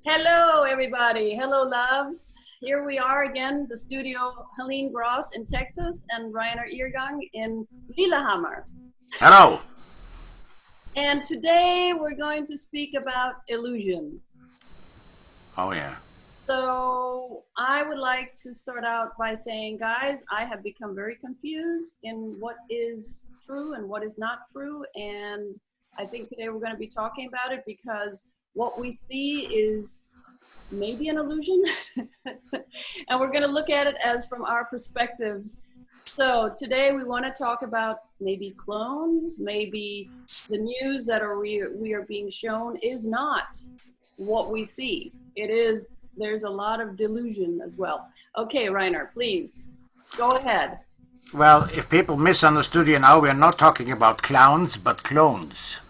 Hello, everybody. Hello, loves. Here we are again, the studio, Helene Gross in Texas and Rainer Irgang in Lillehammer. Hello. And today we're going to speak about illusion. Oh, yeah. So I would like to start out by saying, guys, I have become very confused in what is true and what is not true. And I think today we're going to be talking about it because what we see is maybe an illusion. And we're going to look at it as from our perspectives. So today we want to talk about maybe clones, maybe the news that we are being shown is not what we see. It is, there's a lot of delusion as well. Okay, Rainer, please, go ahead. Well, if people misunderstood you now, we're not talking about clowns, but clones.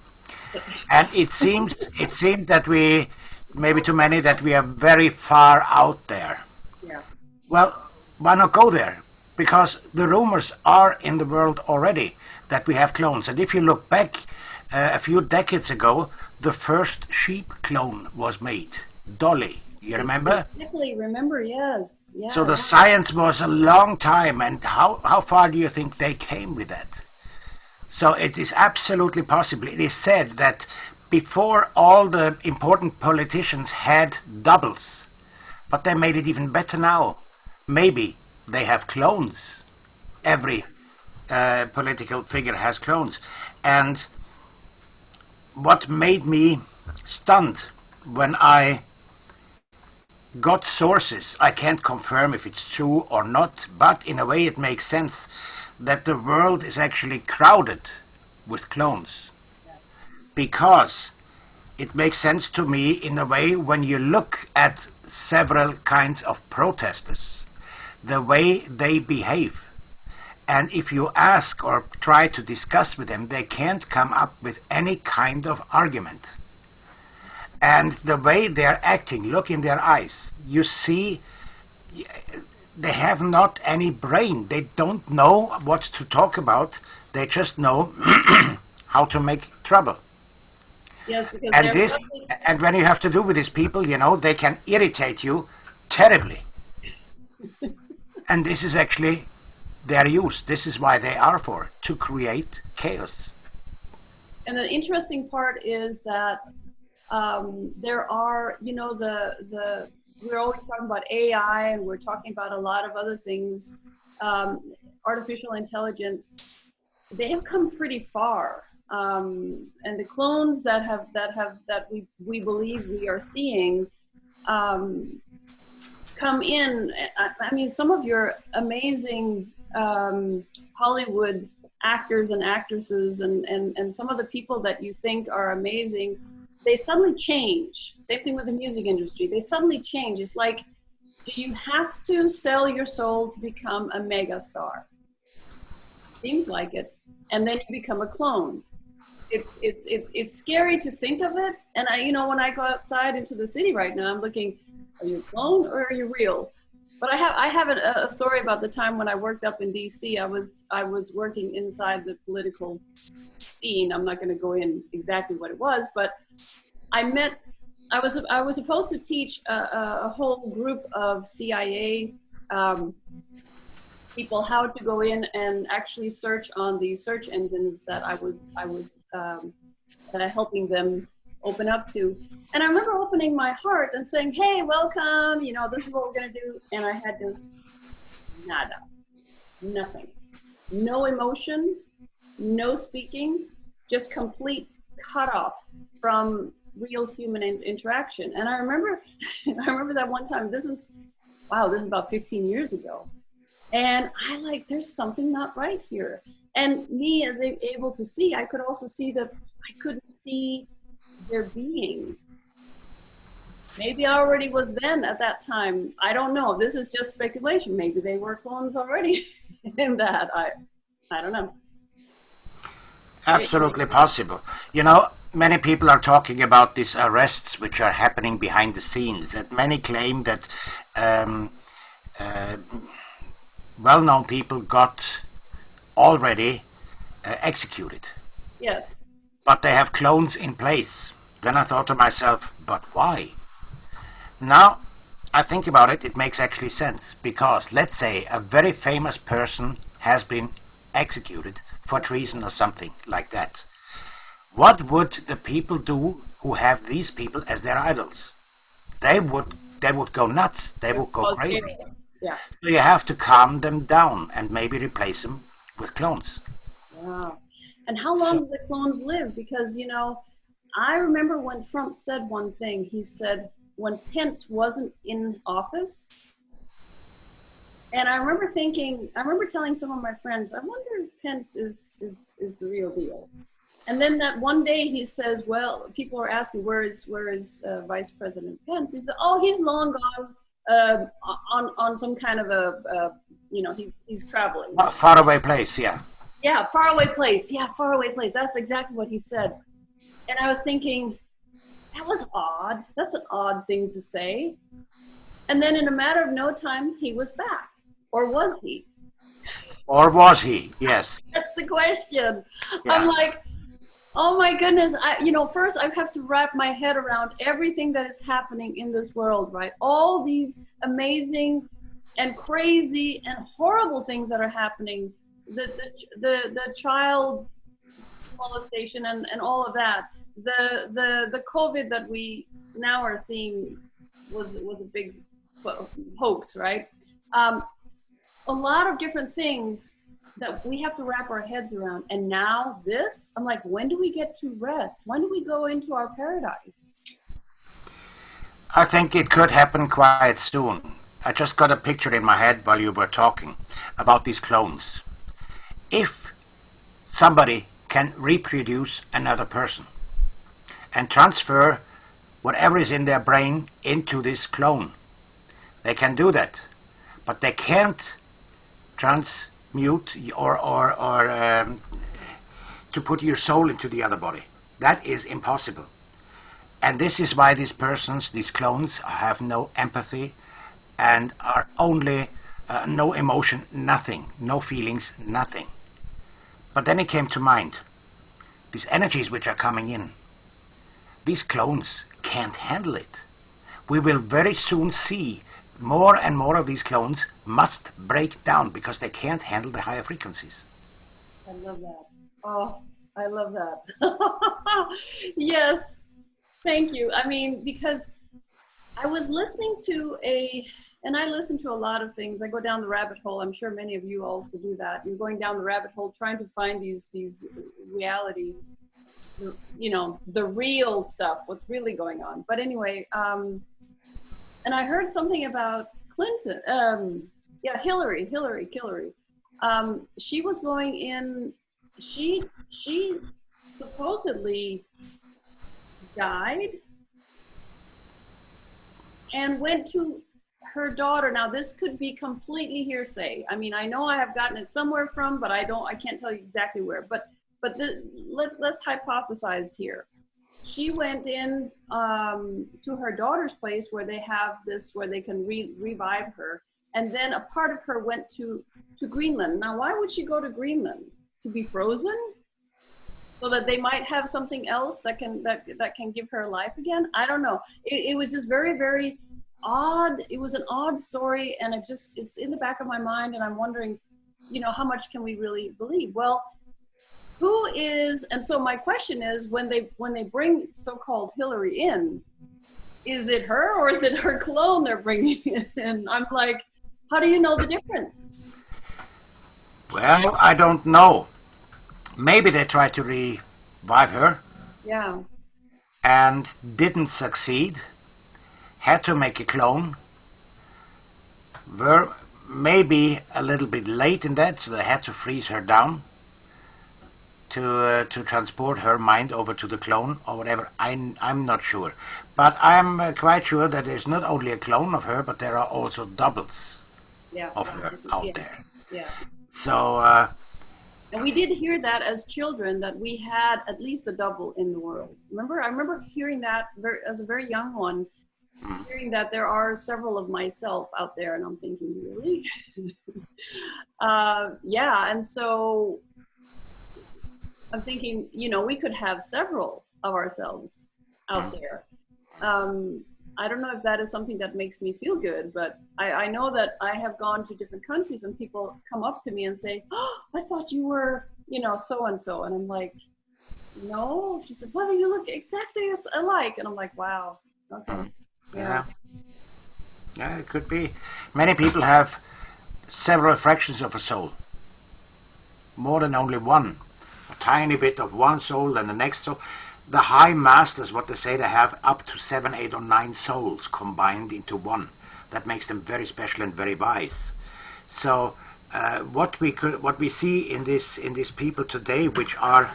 And it seemed that we, maybe too many, that we are very far out there. Yeah. Well, why not go there? Because the rumors are in the world already that we have clones. And if you look back a few decades ago, the first sheep clone was made. Dolly, you remember? Exactly, remember, yes. Yeah. So the science was a long time, and how far do you think they came with that? So it is absolutely possible. It is said that before all the important politicians had doubles, but they made it even better now. Maybe they have clones. Every political figure has clones. And what made me stunned when I got sources, I can't confirm if it's true or not, but in a way it makes sense that the world is actually crowded with clones. Because it makes sense to me in a way when you look at several kinds of protesters, the way they behave. And if you ask or try to discuss with them, they can't come up with any kind of argument. And the way they're acting, look in their eyes, you see they have not any brain. They don't know what to talk about. They just know how to make trouble. Yes, because And when you have to do with these people, you know, they can irritate you terribly. And this is actually their use. This is why they are for, to create chaos. And the interesting part is that there are, you know, we're always talking about AI and we're talking about a lot of other things. Artificial intelligence, they have come pretty far. And the clones that we believe we are seeing come in. I mean, some of your amazing Hollywood actors and actresses and some of the people that you think are amazing, they suddenly change. Same thing with the music industry. They suddenly change. It's like, do you have to sell your soul to become a mega star? Seems like it. And then you become a clone. It's scary to think of it. And I, you know, when I go outside into the city right now, I'm looking, are you a clone or are you real? But I have a story about the time when I worked up in DC. I was working inside the political scene. I'm not going to go in exactly what it was, but I was supposed to teach a whole group of CIA people how to go in and actually search on the search engines that I was helping them open up to. And I remember opening my heart and saying, hey, welcome, you know, this is what we're going to do. And I had just nada, nothing, no emotion, no speaking, just complete cutoff from real human interaction. And I remember that one time, this is about 15 years ago. And I like, there's something not right here. And me as able to see, I could also see that I couldn't see their being. Maybe I already was then at that time. I don't know. This is just speculation. Maybe they were clones already in that. I don't know. Absolutely possible. You know, many people are talking about these arrests which are happening behind the scenes. And many claim that well-known people got already executed. Yes. But they have clones in place. Then I thought to myself, but why? Now I think about it, it makes actually sense, because let's say a very famous person has been executed for treason or something like that. What would the people do who have these people as their idols? They would go nuts. They would go crazy. Yeah. So you have to calm them down and maybe replace them with clones. Wow. And how long do the clones live? Because, I remember when Trump said one thing. He said when Pence wasn't in office, and I remember telling some of my friends, I wonder if Pence is the real deal. And then that one day he says, well, people are asking, where is Vice President Pence? He said, oh, he's long gone on some kind of he's traveling. A faraway place, yeah. Yeah, faraway place. Yeah, faraway place. That's exactly what he said. And I was thinking, that was odd. That's an odd thing to say. And then in a matter of no time, he was back. Or was he? Or was he? Yes. That's the question. Yeah. I'm like, oh my goodness. First I have to wrap my head around everything that is happening in this world, right? All these amazing and crazy and horrible things that are happening. The child molestation and all of that. The COVID that we now are seeing was a big hoax, right? A lot of different things that we have to wrap our heads around. And now this, I'm like, when do we get to rest? When do we go into our paradise? I think it could happen quite soon. I just got a picture in my head while you were talking about these clones. If somebody can reproduce another person and transfer whatever is in their brain into this clone, they can do that. But they can't transmute or to put your soul into the other body. That is impossible. And this is why these persons, these clones, have no empathy and are only no emotion, nothing, no feelings, nothing. But then it came to mind, these energies which are coming in, these clones can't handle it. We will very soon see more and more of these clones must break down because they can't handle the higher frequencies. I love that. Oh, I love that. Yes, thank you. I mean, because I was listening to and I listen to a lot of things. I go down the rabbit hole. I'm sure many of you also do that. You're going down the rabbit hole trying to find these realities, the real stuff, what's really going on. But anyway, and I heard something about Clinton. Hillary. She was going in. She supposedly died and went to her daughter. Now this could be completely hearsay. I mean, I know I have gotten it somewhere from, but I can't tell you exactly where. But let's hypothesize here. She went in to her daughter's place where they have this, where they can revive her. And then a part of her went to Greenland. Now, why would she go to Greenland? To be frozen? So that they might have something else that can give her life again? I don't know. It was just very, very odd. It was an odd story, and it's in the back of my mind, and I'm wondering, how much can we really believe? Well, who is, and so my question is, when they bring so-called Hillary in, is it her or is it her clone they're bringing in? And I'm like, how do you know the difference? Well, I don't know. Maybe they tried to revive her. Yeah. And didn't succeed. Had to make a clone. Were maybe a little bit late in that, so they had to freeze her down to transport her mind over to the clone or whatever. I'm not sure. But I'm quite sure that there's not only a clone of her, but there are also doubles of her out there. Yeah. So... and we did hear that as children, that we had at least a double in the world. I remember hearing that as a very young one, hearing that there are several of myself out there, and I'm thinking, really? Yeah, and so I'm thinking, we could have several of ourselves out there. I don't know if that is something that makes me feel good, but I know that I have gone to different countries and people come up to me and say, oh, I thought you were, so-and-so. And I'm like, no. She said, well, you look exactly alike. And I'm like, wow. Okay. Yeah. Yeah, it could be. Many people have several fractions of a soul. More than only one. A tiny bit of one soul and the next soul. The high masters, what they say, they have up to 7, 8 or 9 souls combined into one. That makes them very special and very wise. So what we see in these people today, which are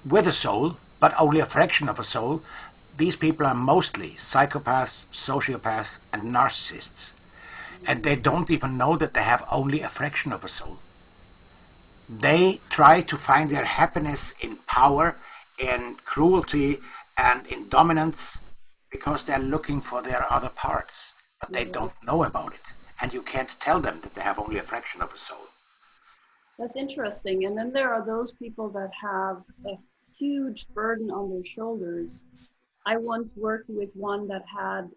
with a soul, but only a fraction of a soul, these people are mostly psychopaths, sociopaths, and narcissists. And they don't even know that they have only a fraction of a soul. They try to find their happiness in power, in cruelty, and in dominance, because they're looking for their other parts, but they don't know about it. And you can't tell them that they have only a fraction of a soul. That's interesting. And then there are those people that have a huge burden on their shoulders. I once worked with one that had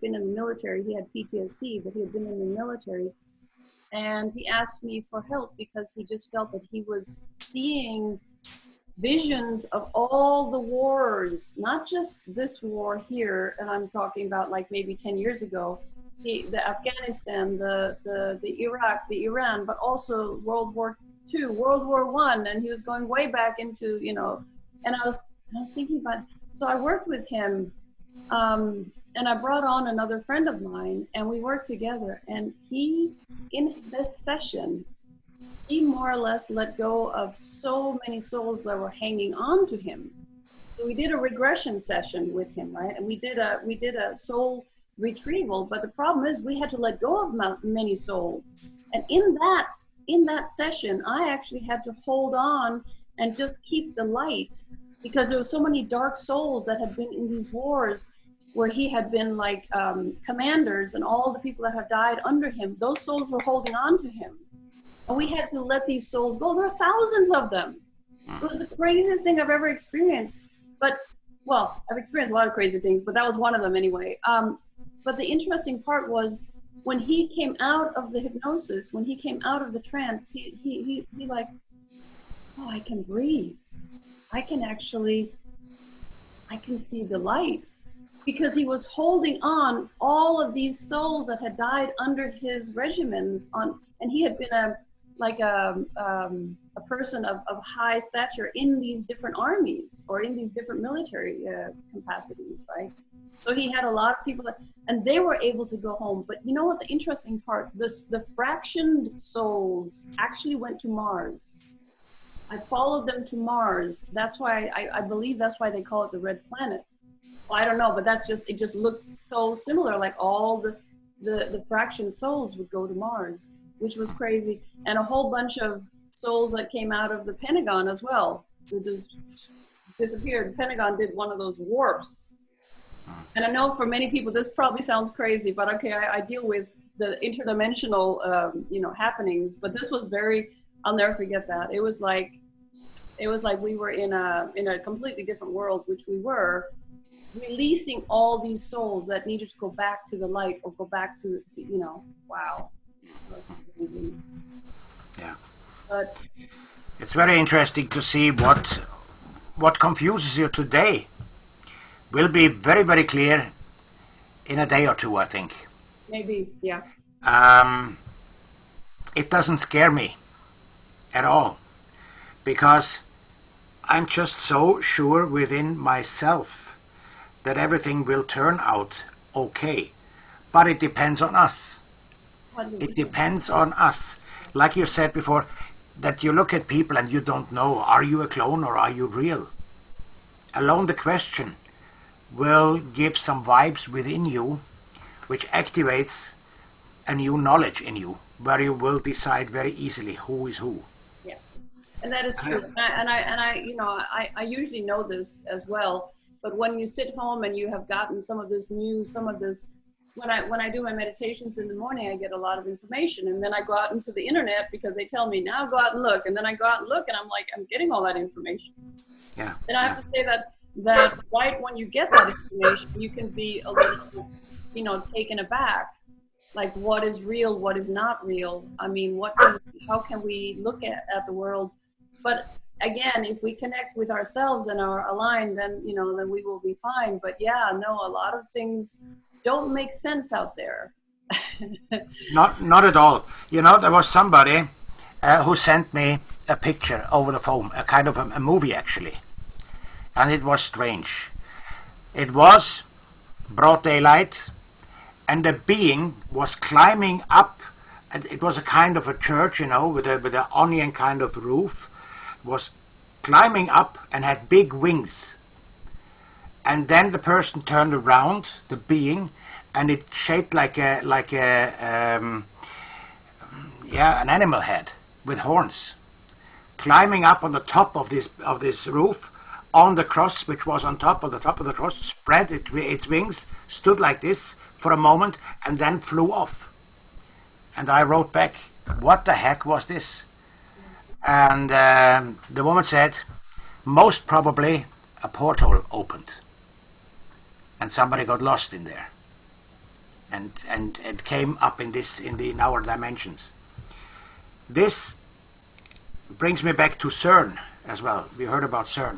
been in the military. He had PTSD, but he had been in the military. And he asked me for help because he just felt that he was seeing visions of all the wars, not just this war here, and I'm talking about like maybe 10 years ago, the Afghanistan, the Iraq, the Iran, but also World War II, World War I, and he was going way back into, and I was thinking about, so I worked with him, and I brought on another friend of mine, and we worked together, and he, in this session, he more or less let go of so many souls that were hanging on to him. So we did a regression session with him, right? And we did a soul retrieval, but the problem is we had to let go of many souls. And in that session, I actually had to hold on and just keep the light, because there were so many dark souls that had been in these wars where he had been like commanders, and all the people that have died under him, those souls were holding on to him. And we had to let these souls go. There are thousands of them. It was the craziest thing I've ever experienced. But, well, I've experienced a lot of crazy things, but that was one of them anyway. But the interesting part was when he came out of the hypnosis, when he came out of the trance, he like, oh, I can breathe. I can see the light. Because he was holding on all of these souls that had died under his regimens and he had been a person of high stature in these different armies or in these different military capacities, right? So he had a lot of people and they were able to go home. But you know what the interesting part, the fractioned souls actually went to Mars. I followed them to Mars. That's why I believe that's why they call it the red planet. Well, I don't know, but it just looked so similar, like all the fraction souls would go to Mars, which was crazy. And a whole bunch of souls that came out of the Pentagon as well. It just disappeared. The Pentagon did one of those warps. And I know for many people, this probably sounds crazy, but okay, I deal with the interdimensional, happenings, but this was I'll never forget that. It was like we were in a completely different world, which we were, releasing all these souls that needed to go back to the light or go back to wow. Yeah. But it's very interesting to see what confuses you today will be very, very clear in a day or two, I think. Maybe, yeah. It doesn't scare me at all, because I'm just so sure within myself that everything will turn out okay. But it depends on us. It depends on us. Like you said before, that you look at people and you don't know, are you a clone or are you real? Alone the question will give some vibes within you, which activates a new knowledge in you, where you will decide very easily who is who. Yeah, and that is true. And I usually know this as well. But when you sit home and you have gotten some of this news, when I do my meditations in the morning, I get a lot of information, and then I go out into the internet because they tell me now go out and look, and then I go out and look, and I'm like, I'm getting all that information. Yeah. And I have to say that that right when you get that information, you can be a little, taken aback. Like, what is real, what is not real? I mean, how can we look at the world? But again, if we connect with ourselves and are aligned, then then we will be fine. But yeah, no, a lot of things don't make sense out there. Not at all. There was somebody who sent me a picture over the phone, a kind of a movie actually, and it was strange. It was broad daylight, and the being was climbing up. And it was a kind of a church, with an onion kind of roof. Was climbing up and had big wings. And then the person turned around, the being, and it shaped like an animal head with horns, climbing up on the top of this roof, on the cross, which was on top of the cross, spread its wings, stood like this for a moment, and then flew off. And I wrote back, "What the heck was this?" And the woman said, "Most probably a portal opened, and somebody got lost in there, and it came up in our dimensions." This brings me back to Cern as well. We heard about Cern,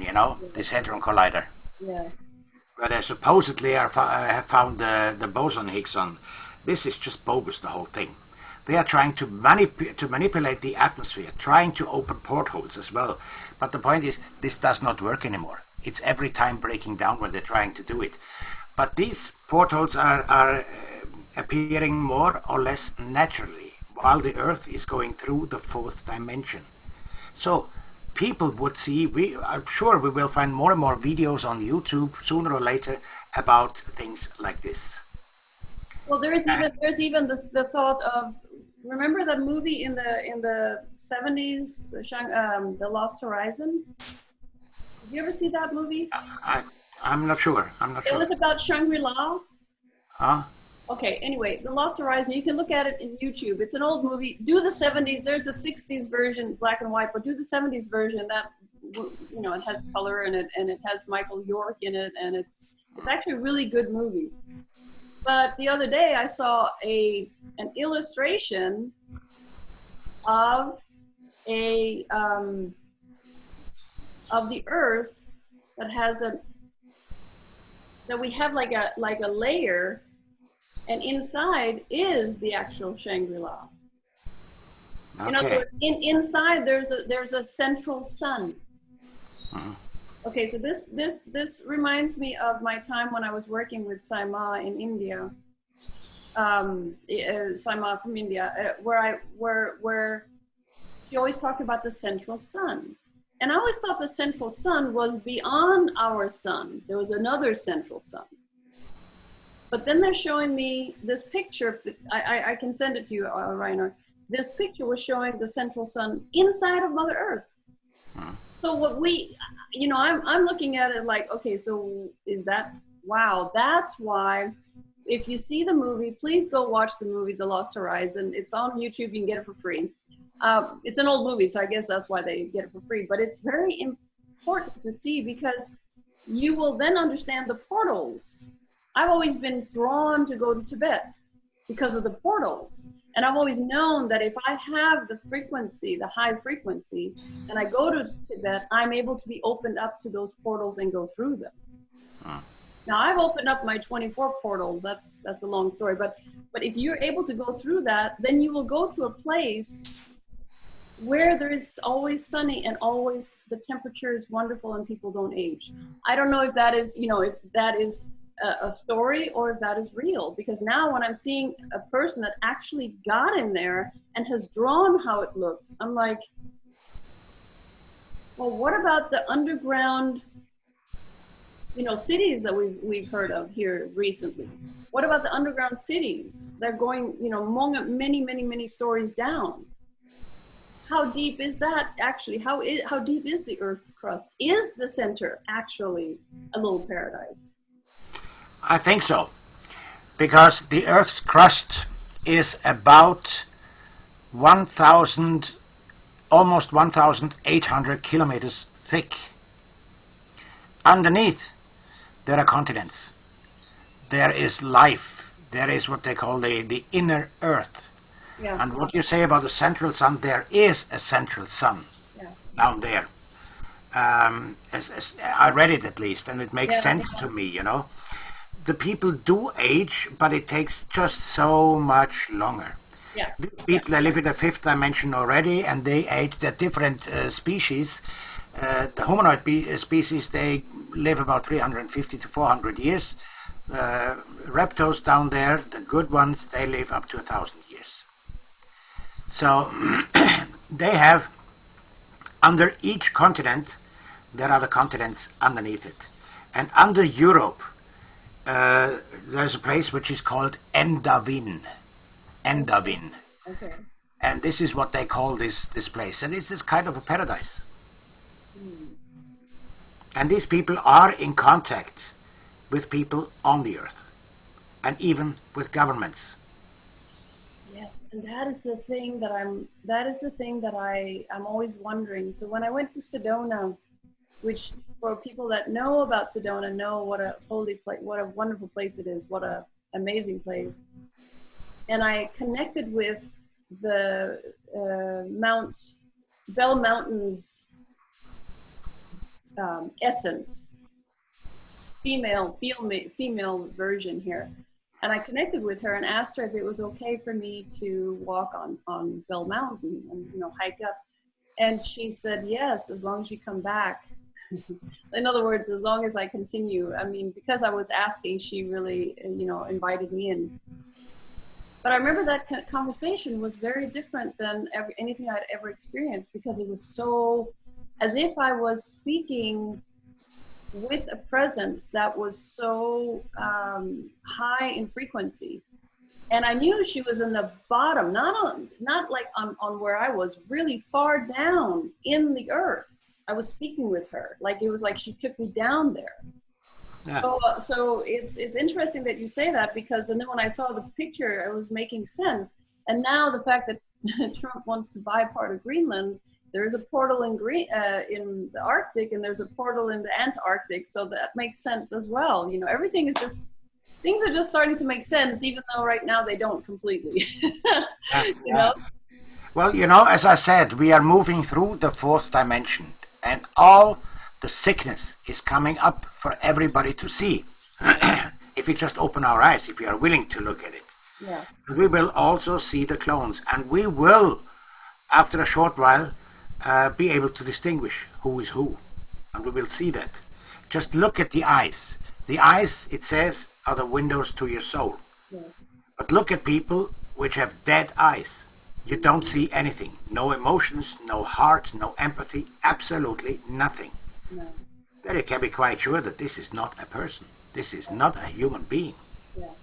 this hadron collider. Yeah. Where they supposedly have found the boson Higgs. This is just bogus, the whole thing. They are trying to manipulate the atmosphere, trying to open portholes as well. But the point is, this does not work anymore. It's every time breaking down when they're trying to do it. But these portholes are appearing more or less naturally, while the Earth is going through the fourth dimension. So people would see, I'm sure we will find more and more videos on YouTube sooner or later about things like this. Well, there's even the thought of, remember that movie in the 70s, The Lost Horizon? Did you ever see that movie? I'm not sure. It was about Shangri-La. Huh? Okay, anyway, The Lost Horizon, you can look at it in YouTube. It's an old movie. Do the 70s. There's a 60s version, black and white, but do the 70s version. That, it has color in it, and it has Michael York in it, and it's actually a really good movie. But the other day I saw an illustration of of the Earth that has that we have like a layer, and inside is the actual Shangri-La. Okay. In other words, inside there's a central sun. Uh-huh. Okay, so this reminds me of my time when I was working with Saima in India. Saima from India, where she always talked about the central sun. And I always thought the central sun was beyond our sun. There was another central sun. But then they're showing me this picture. I can send it to you, Rainer. This picture was showing the central sun inside of Mother Earth. So what I'm looking at it like, okay, so is that, wow, that's why, if you see the movie, please go watch the movie, The Lost Horizon. It's on YouTube, you can get it for free. It's an old movie, so I guess that's why they get it for free, but it's very important to see because you will then understand the portals. I've always been drawn to go to Tibet because of the portals. And I've always known that if I have the frequency, the high frequency, and I go to Tibet, I'm able to be opened up to those portals and go through them. Now I've opened up my 24 portals. That's a long story, but if you're able to go through that, then you will go to a place where it's always sunny and always the temperature is wonderful and people don't age. I don't know if that is, if that is a story or if that is real, because now when I'm seeing a person that actually got in there and has drawn how it looks, I'm like, well, what about the underground, cities that we've heard of here recently? What about the underground cities? They're going, many stories down. How deep is that actually? How deep is the Earth's crust? Is the center actually a little paradise? I think so, because the Earth's crust is about almost 1,800 kilometers thick. Underneath there are continents. There is life. There is what they call the inner earth. Yeah. And what you say about the central sun, there is a central sun down there. As I read it at least, and it makes sense to me, you know. The people do age, but it takes just so much longer. Yeah. These people, they live in the fifth dimension already, and they age. They're different species. The humanoid species, they live about 350 to 400 years. Reptiles down there, the good ones, they live up to 1,000 years. So they have, under each continent, there are the continents underneath it. And under Europe, there's a place which is called Endavin. Endavin. Okay. And this is what they call this place. And it's kind of a paradise. And these people are in contact with people on the earth. And even with governments. Yes, and that is the thing that I'm always wondering. So when I went to Sedona, which for people that know about Sedona know what a holy place, what a wonderful place it is, what a amazing place. And I connected with the Bell Mountain's essence, female version here. And I connected with her and asked her if it was okay for me to walk on Bell Mountain and, you know, hike up. And she said, yes, as long as you come back. In other words, as long as I continue. I mean, because I was asking, she really, you know, invited me in. But I remember that conversation was very different than anything I'd ever experienced, because it was so, as if I was speaking with a presence that was so high in frequency. And I knew she was in the bottom, not like on where I was, really far down in the earth. I was speaking with her, like it was like she took me down there. Yeah. So it's interesting that you say that, because, and then when I saw the picture, it was making sense. And now the fact that Trump wants to buy part of Greenland, there is a portal in the Arctic, and there's a portal in the Antarctic, so that makes sense as well. You know, everything is just, things are just starting to make sense, even though right now they don't completely. You know? Well, you know, as I said, we are moving through the fourth dimension, and all the sickness is coming up for everybody to see. If we just open our eyes, if we are willing to look at it. Yeah. We will also see the clones, and we will, after a short while, be able to distinguish who is who, and we will see that. Just look at the eyes. The eyes, it says, are the windows to your soul. Yeah. But look at people which have dead eyes. You don't see anything. No emotions, no heart, no empathy, absolutely nothing. No. There you can be quite sure that this is not a person. This is not a human being. Yeah,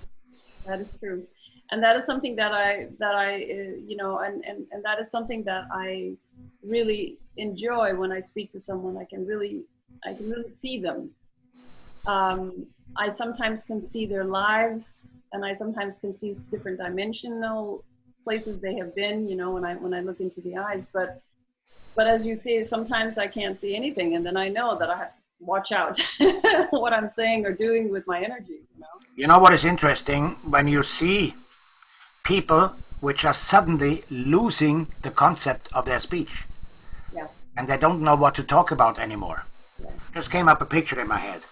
that is true. And that is something that I you know, and that is something that I really enjoy when I speak to someone. I can really see them. I sometimes can see their lives, and I sometimes can see different dimensional places they have been, you know, when I look into the eyes. But as you say, sometimes I can't see anything, and then I know that I have to watch out what I'm saying or doing with my energy, you know. You know what is interesting? When you see people which are suddenly losing the concept of their speech. Yeah. And they don't know what to talk about anymore. Yeah. Just came up a picture in my head.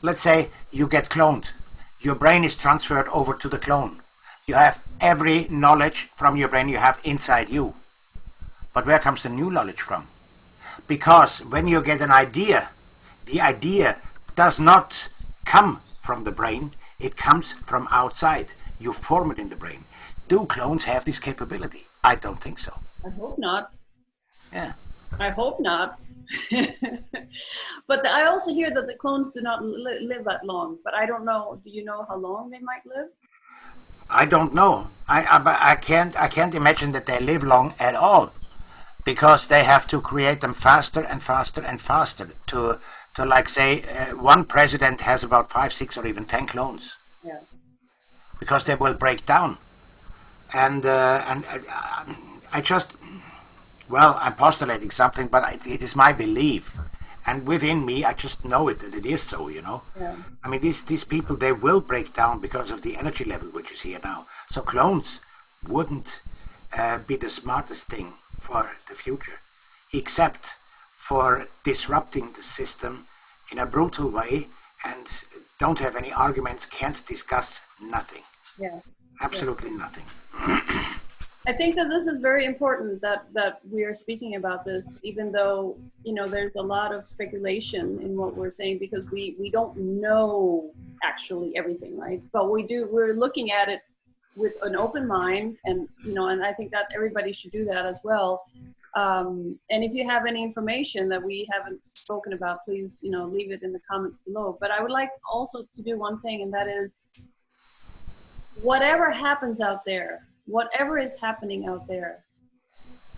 Let's say you get cloned. Your brain is transferred over to the clone. You have every knowledge from your brain you have inside you. But where comes the new knowledge from? Because when you get an idea, the idea does not come from the brain. It comes from outside. You form it in the brain. Do clones have this capability? I don't think so. I hope not. Yeah. I hope not. But I also hear that the clones do not live that long. But I don't know. Do you know how long they might live? I don't know. I can't imagine that they live long at all, because they have to create them faster and faster and faster to like say one president has about 5, 6, or even 10 clones. Yeah. Because they will break down. And I just, well, I'm postulating something, but it is my belief And within me, I just know it, that it is so, you know. Yeah. I mean, these people, they will break down because of the energy level which is here now. So clones wouldn't be the smartest thing for the future, except for disrupting the system in a brutal way and don't have any arguments, can't discuss nothing. Yeah. Absolutely nothing. I think that this is very important that we are speaking about this, even though, you know, there's a lot of speculation in what we're saying because we don't know actually everything, right? But we're looking at it with an open mind, and, you know, and I think that everybody should do that as well. And if you have any information that we haven't spoken about, please, you know, leave it in the comments below. But I would like also to do one thing, and that is, whatever happens out there, whatever is happening out there,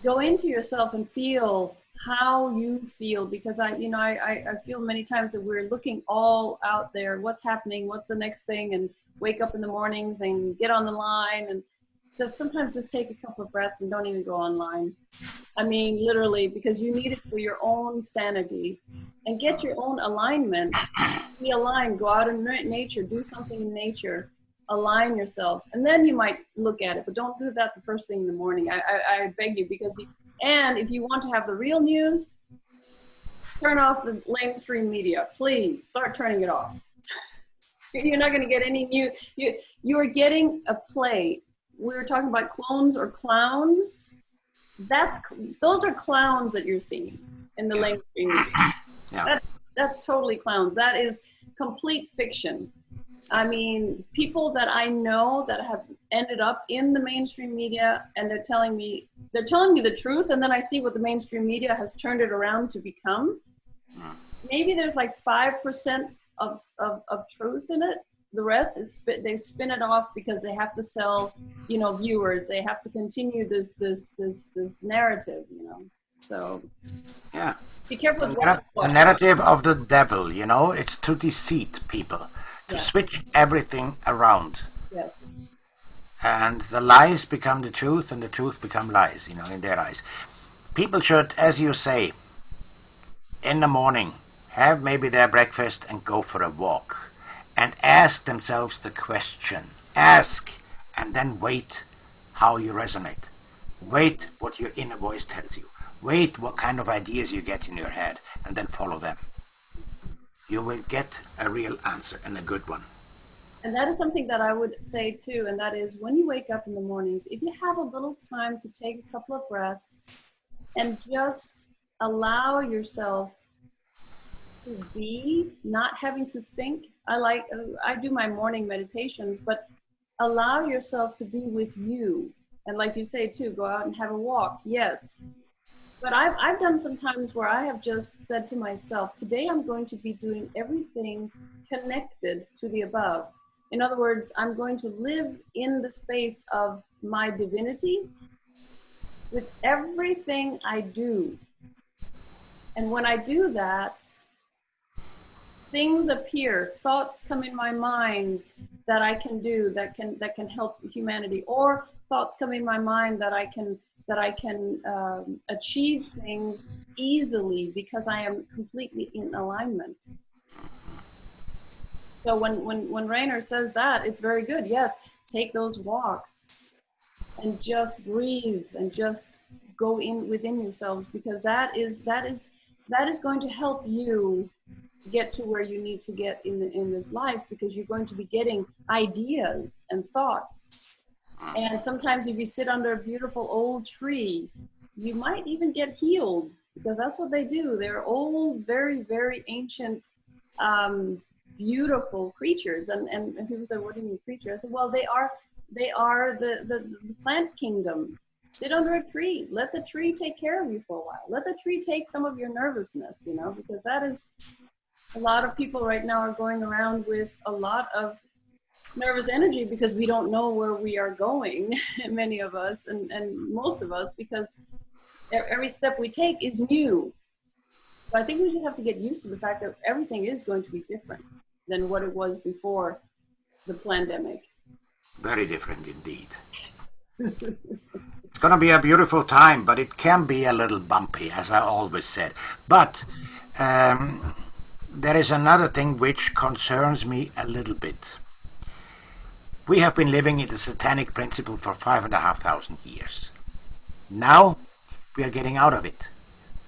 go into yourself and feel how you feel, because I feel many times that we're looking all out there, what's happening, what's the next thing, and wake up in the mornings and get on the line and sometimes just take a couple of breaths and don't even go online. I mean, literally, because you need it for your own sanity and get your own alignment. Be aligned, go out in nature, do something in nature. Align yourself, and then you might look at it, but don't do that the first thing in the morning. I beg you, because and if you want to have the real news, turn off the mainstream media. Please start turning it off. You're not going to get any new. You are getting a play. We were talking about clones or clowns. Those are clowns that you're seeing in the mainstream media. Yeah. That's totally clowns. That is complete fiction. I mean, people that I know that have ended up in the mainstream media, and they're telling me the truth, and then I see what the mainstream media has turned it around to become. Maybe there's like 5% of truth in it. The rest is they spin it off because they have to sell, you know, viewers. They have to continue this narrative, you know. So yeah, be careful. The narrative of the devil, you know, it's to deceive people. To switch everything around. Yes. And the lies become the truth, and the truth become lies, you know, in their eyes. People should, as you say, in the morning, have maybe their breakfast and go for a walk. And ask themselves the question. Ask, and then wait how you resonate. Wait what your inner voice tells you. Wait what kind of ideas you get in your head, and then follow them. You will get a real answer, and a good one. And that is something that I would say too, and that is, when you wake up in the mornings, if you have a little time to take a couple of breaths and just allow yourself to be, not having to think. I do my morning meditations, but allow yourself to be with you. And like you say too, go out and have a walk. Yes. But I've done some times where I have just said to myself, today I'm going to be doing everything connected to the above. In other words, I'm going to live in the space of my divinity with everything I do. And when I do that, things appear, thoughts come in my mind that I can do, that can help humanity, or thoughts come in my mind that I can achieve things easily because I am completely in alignment. So when Rainer says that, it's very good. Yes, take those walks and just breathe and just go in within yourselves, because that is going to help you get to where you need to get in this life, because you're going to be getting ideas and thoughts. And sometimes if you sit under a beautiful old tree, you might even get healed, because that's what they do. They're old, very, very ancient, beautiful creatures. And people say, what do you mean creature? I said, well, they are the plant kingdom. Sit under a tree. Let the tree take care of you for a while. Let the tree take some of your nervousness, you know, because that is, a lot of people right now are going around with a lot of nervous energy because we don't know where we are going, many of us, and most of us, because every step we take is new. So I think we just have to get used to the fact that everything is going to be different than what it was before the pandemic. Very different indeed. It's going to be a beautiful time, but it can be a little bumpy, as I always said. But there is another thing which concerns me a little bit. We have been living in the satanic principle for 5,500 years. Now we are getting out of it.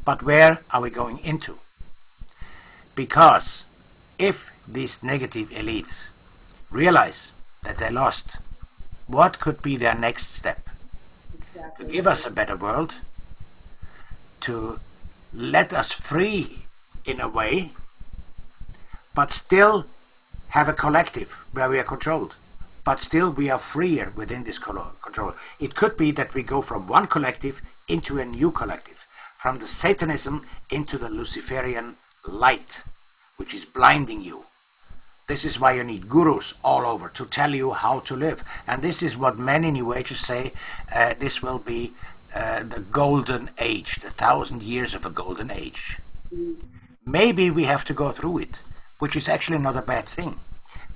But where are we going into? Because if these negative elites realize that they lost, what could be their next step? Exactly. To give us a better world, to let us free in a way, but still have a collective where we are controlled. But still we are freer within this control. It could be that we go from one collective into a new collective, from the Satanism into the Luciferian light, which is blinding you. This is why you need gurus all over to tell you how to live. And this is what many New Agers say, this will be the golden age, the 1,000 years of a golden age. Maybe we have to go through it, which is actually not a bad thing.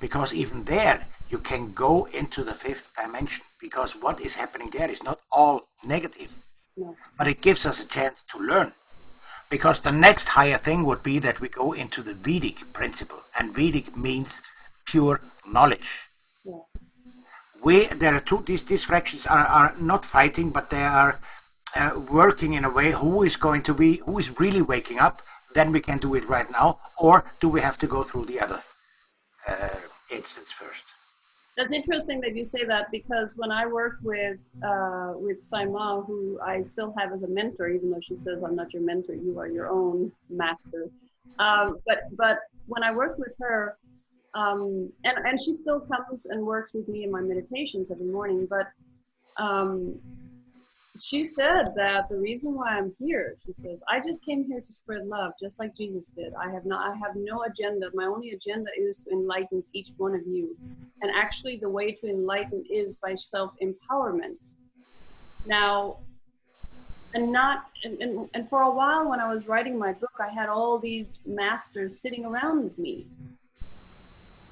Because even there, you can go into the fifth dimension. Because what is happening there is not all negative. No. But it gives us a chance to learn. Because the next higher thing would be that we go into the Vedic principle. And Vedic means pure knowledge. Yeah. There are these fractions are not fighting, but they are working in a way who is really waking up. Then we can do it right now. Or do we have to go through the other instance first? That's interesting that you say that, because when I worked with Saima, who I still have as a mentor, even though she says I'm not your mentor, you are your own master. But when I worked with her, and she still comes and works with me in my meditations every morning, but she said that the reason why I'm here, she says, I just came here to spread love, just like Jesus did. I have no agenda. My only agenda is to enlighten each one of you. And actually the way to enlighten is by self-empowerment. Now, and for a while when I was writing my book, I had all these masters sitting around me.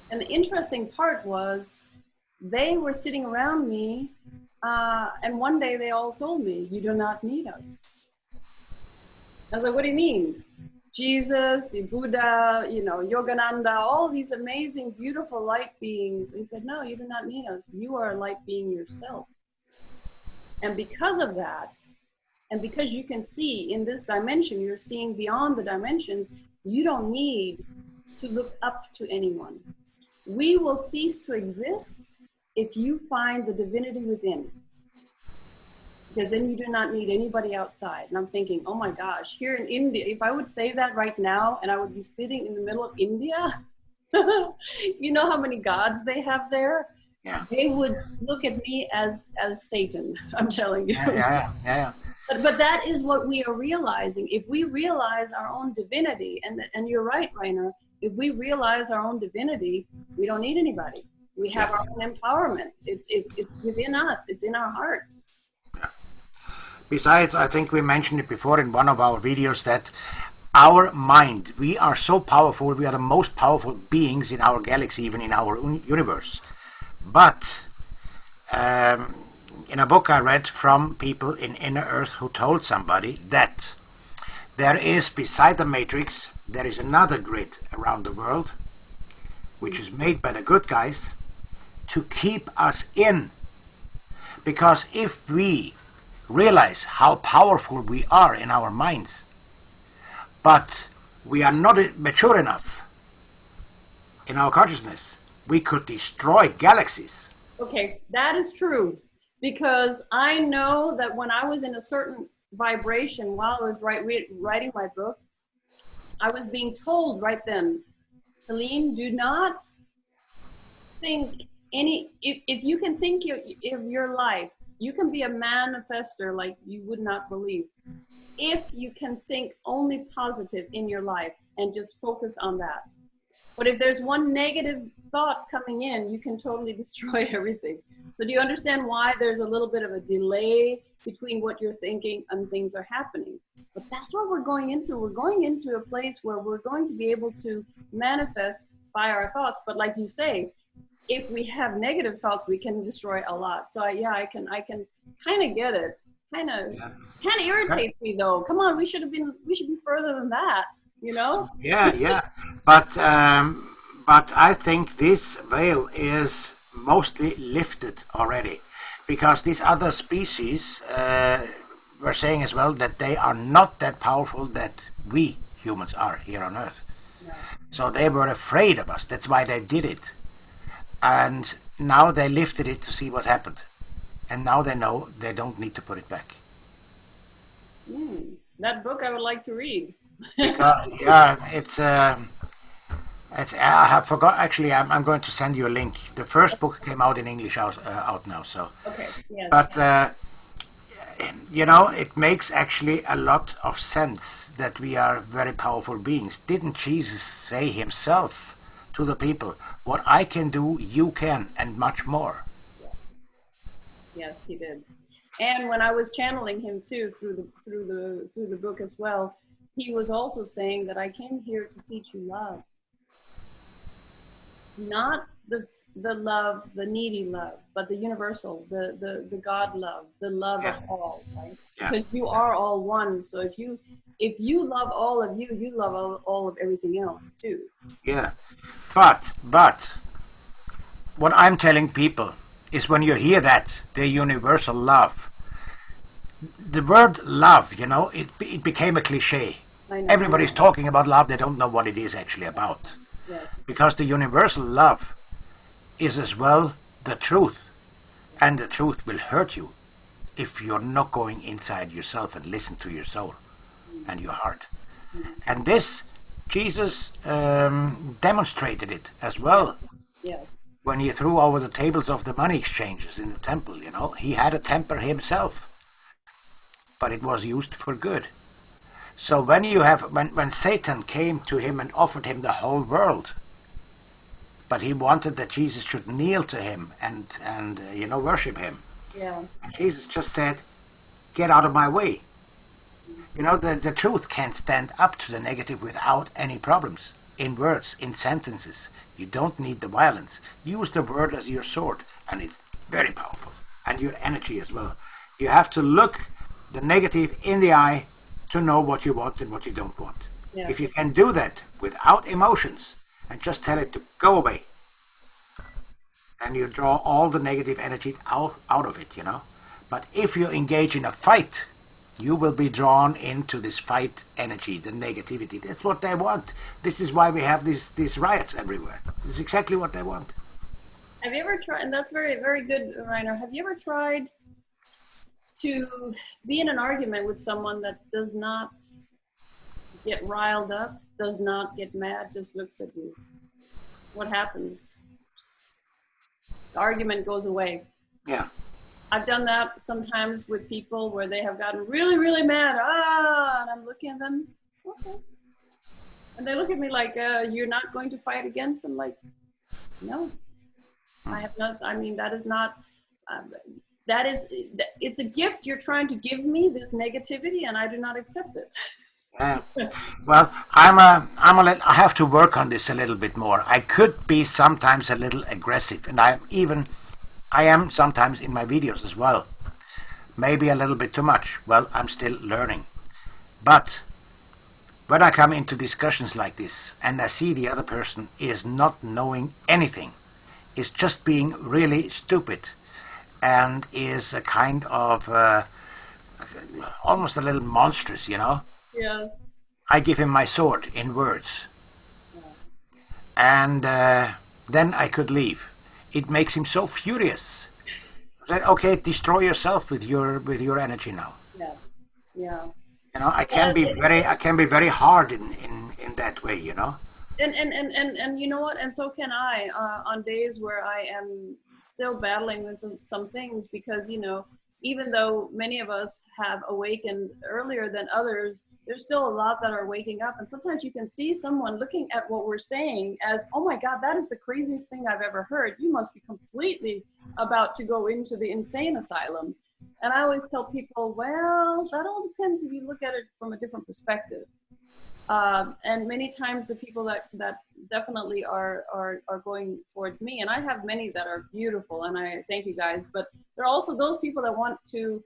And the interesting part was they were sitting around me, and one day they all told me, you do not need us. I was like, what do you mean? Jesus, Buddha, Yogananda, all these amazing, beautiful light beings. He said, no, you do not need us. You are a light being yourself. And because of that, and because you can see in this dimension, you're seeing beyond the dimensions, you don't need to look up to anyone. We will cease to exist if you find the divinity within. Because then you do not need anybody outside. And I'm thinking, oh my gosh, here in India, if I would say that right now and I would be sitting in the middle of India, you know how many gods they have there? Yeah. They would look at me as Satan, I'm telling you. Yeah. But that is what we are realizing. If we realize our own divinity, and you're right, Rainer, if we realize our own divinity, we don't need anybody. We have our own empowerment. It's within us. It's in our hearts. Besides, I think we mentioned it before in one of our videos that our mind, we are so powerful, we are the most powerful beings in our galaxy, even in our universe. But in a book I read from people in Inner Earth who told somebody that there is, beside the matrix, there is another grid around the world, which is made by the good guys to keep us in. Because if we realize how powerful we are in our minds, but we are not mature enough in our consciousness, we could destroy galaxies. Okay, that is true. Because I know that when I was in a certain vibration while I was writing my book, I was being told right then, Helene, do not think if you can think of your life, you can be a manifester like you would not believe. If you can think only positive in your life and just focus on that. But if there's one negative thought coming in, you can totally destroy everything. So do you understand why there's a little bit of a delay between what you're thinking and things are happening? But that's what we're going into. We're going into a place where we're going to be able to manifest by our thoughts. But like you say, if we have negative thoughts, we can destroy a lot. So I can kind of get it. kind of irritates me though. Come on, we should be further than that, you know? Yeah, yeah. But I think this veil is mostly lifted already, because these other species were saying as well that they are not that powerful that we humans are here on Earth. Yeah. So they were afraid of us. That's why they did it. And now they lifted it to see what happened. And now they know they don't need to put it back. That book I would like to read. Yeah, it's I have forgot. Actually, I'm going to send you a link. The first book came out in English out now. So, Okay. Yes. but you know, it makes actually a lot of sense that we are very powerful beings. Didn't Jesus say himself to the people, "What I can do, you can, and much more"? Yes, he did. And when I was channeling him too through the book as well, he was also saying that I came here to teach you love, not the love, the needy love, but the universal, the God love, the love of all, right? Yeah. Because you are all one. So if you love all of you, you love all of everything else too. Yeah, but what I'm telling people is, when you hear that, the universal love, the word love, you know, it became a cliche. I know. Everybody's talking about love. They don't know what it is actually about. Yes. Because the universal love is as well the truth. And the truth will hurt you if you're not going inside yourself and listen to your soul and your heart. And this, Jesus demonstrated it as well. Yes. When he threw over the tables of the money exchanges in the temple, you know, he had a temper himself, but it was used for good. So when you have, when Satan came to him and offered him the whole world, but he wanted that Jesus should kneel to him and you know, worship him. Yeah. And Jesus just said, "Get out of my way." You know, the truth can't stand up to the negative without any problems. In words, in sentences. You don't need the violence. Use the word as your sword, and it's very powerful. And your energy as well. You have to look the negative in the eye to know what you want and what you don't want. Yeah. If you can do that without emotions and just tell it to go away, and you draw all the negative energy out of it, you know. But if you engage in a fight, you will be drawn into this fight energy, the negativity. That's what they want. This is why we have these riots everywhere. This is exactly what they want. Have you ever tried, and that's very, very good, Rainer, have you ever tried to be in an argument with someone that does not get riled up, does not get mad, just looks at you? What happens? The argument goes away. Yeah. I've done that sometimes with people where they have gotten really, really mad. And I'm looking at them, okay. And they look at me like, you're not going to fight against them? Like, no, I have not. I mean, that is not, it's a gift you're trying to give me, this negativity, and I do not accept it. Well, I have to work on this a little bit more. I could be sometimes a little aggressive, and I am sometimes in my videos as well. Maybe a little bit too much. Well, I'm still learning. But when I come into discussions like this and I see the other person is not knowing anything, is just being really stupid, and is a kind of almost a little monstrous, you know. Yeah. I give him my sword in words. And then I could leave. It makes him so furious. That, okay, destroy yourself with your energy now. Yeah. Yeah. You know, I can be very hard in that way, you know. And you know what? And so can I on days where I am still battling with some things, because, you know, even though many of us have awakened earlier than others, there's still a lot that are waking up. And sometimes you can see someone looking at what we're saying as, oh my God, that is the craziest thing I've ever heard. You must be completely about to go into the insane asylum. And I always tell people, well, that all depends if you look at it from a different perspective. And many times the people that definitely are going towards me, and I have many that are beautiful, and I thank you guys, but there are also those people that want to